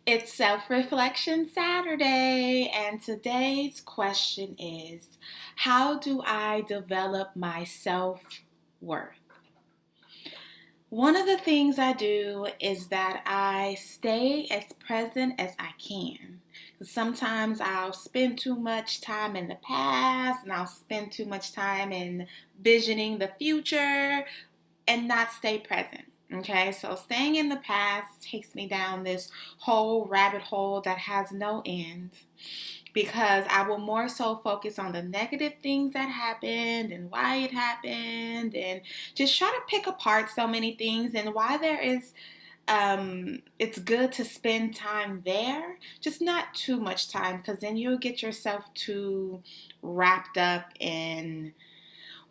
It's Self-Reflection Saturday, and today's question is, how do I develop my self-worth? One of the things I do is that I stay as present as I can. Sometimes I'll spend too much time in the past and I'll spend too much time in visioning the future and not stay present. Okay, so staying in the past takes me down this whole rabbit hole that has no end because I will more so focus on the negative things that happened and why it happened and just try to pick apart so many things and why there is it's good to spend time there, just not too much time because then you'll get yourself too wrapped up in,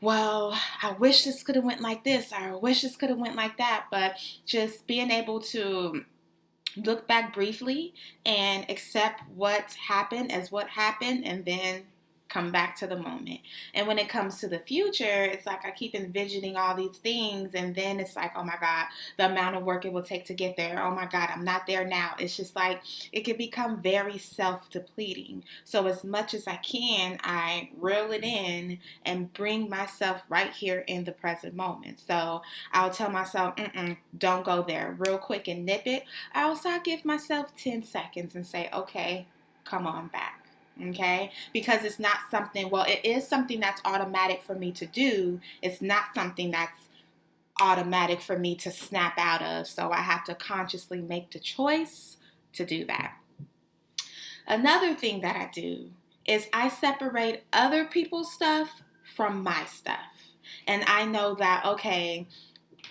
well, I wish this could have went like this, or I wish this could have went like that. But just being able to look back briefly and accept what happened as what happened and then come back to the moment. And when it comes to the future, it's like I keep envisioning all these things and then it's like, oh my God, the amount of work it will take to get there. Oh my God, I'm not there now. It's just like it can become very self-depleting. So as much as I can, I reel it in and bring myself right here in the present moment. So I'll tell myself, don't go there, real quick and nip it. I also give myself 10 seconds and say, okay, come on back. Okay, because it's not something, well, it is something that's automatic for me to do. It's not something that's automatic for me to snap out of. So I have to consciously make the choice to do that. Another thing that I do is I separate other people's stuff from my stuff. And I know that, okay,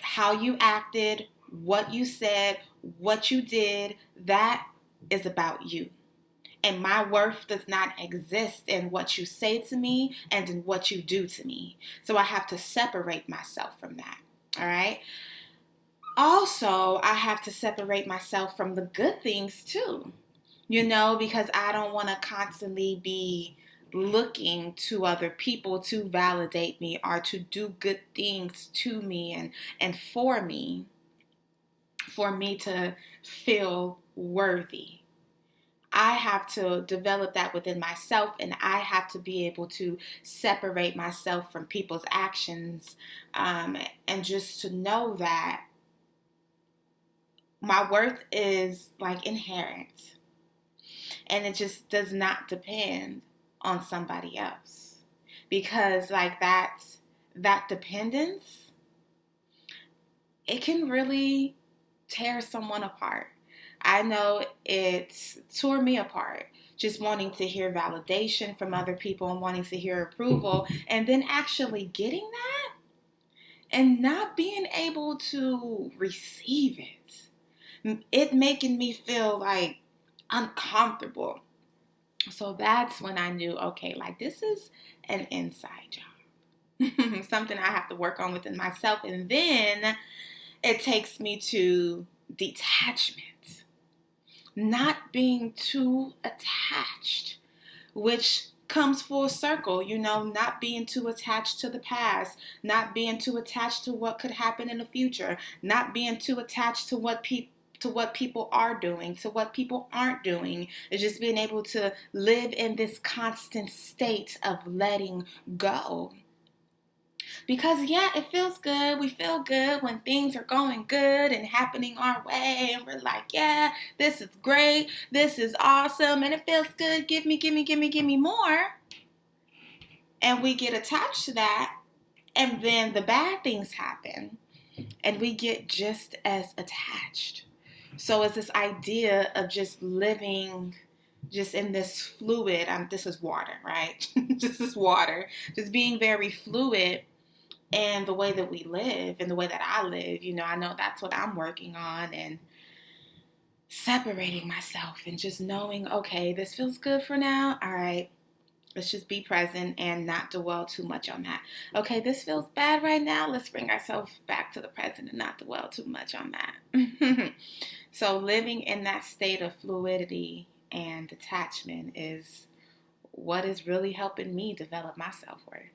how you acted, what you said, what you did, that is about you. And my worth does not exist in what you say to me and in what you do to me. So I have to separate myself from that. All right. Also, I have to separate myself from the good things too, because I don't want to constantly be looking to other people to validate me or to do good things to me and for me to feel worthy. I have to develop that within myself, and I have to be able to separate myself from people's actions, and just to know that my worth is like inherent and it just does not depend on somebody else, because like that dependence, it can really tear someone apart. I know it's tore me apart, just wanting to hear validation from other people and wanting to hear approval, and then actually getting that and not being able to receive it making me feel like uncomfortable. So that's when I knew, okay, like this is an inside job, something I have to work on within myself. And then it takes me to detachment, not being too attached, which comes full circle, not being too attached to the past, not being too attached to what could happen in the future, not being too attached to what people are doing, to what people aren't doing. It's just being able to live in this constant state of letting go. Because yeah, it feels good. We feel good when things are going good and happening our way. And we're like, yeah, this is great. This is awesome. And it feels good. Give me, give me, give me, give me more. And we get attached to that. And then the bad things happen. And we get just as attached. So it's this idea of just living just in this fluid. This is water, right? This is water. Just being very fluid. And the way that we live and the way that I live, I know that's what I'm working on, and separating myself and just knowing, okay, this feels good for now. All right, let's just be present and not dwell too much on that. Okay, this feels bad right now. Let's bring ourselves back to the present and not dwell too much on that. So living in that state of fluidity and detachment is what is really helping me develop my self-worth.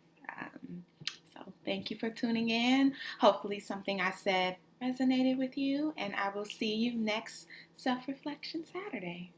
So Thank you for tuning in. Hopefully, something I said resonated with you, and I will see you next Self Reflection Saturday.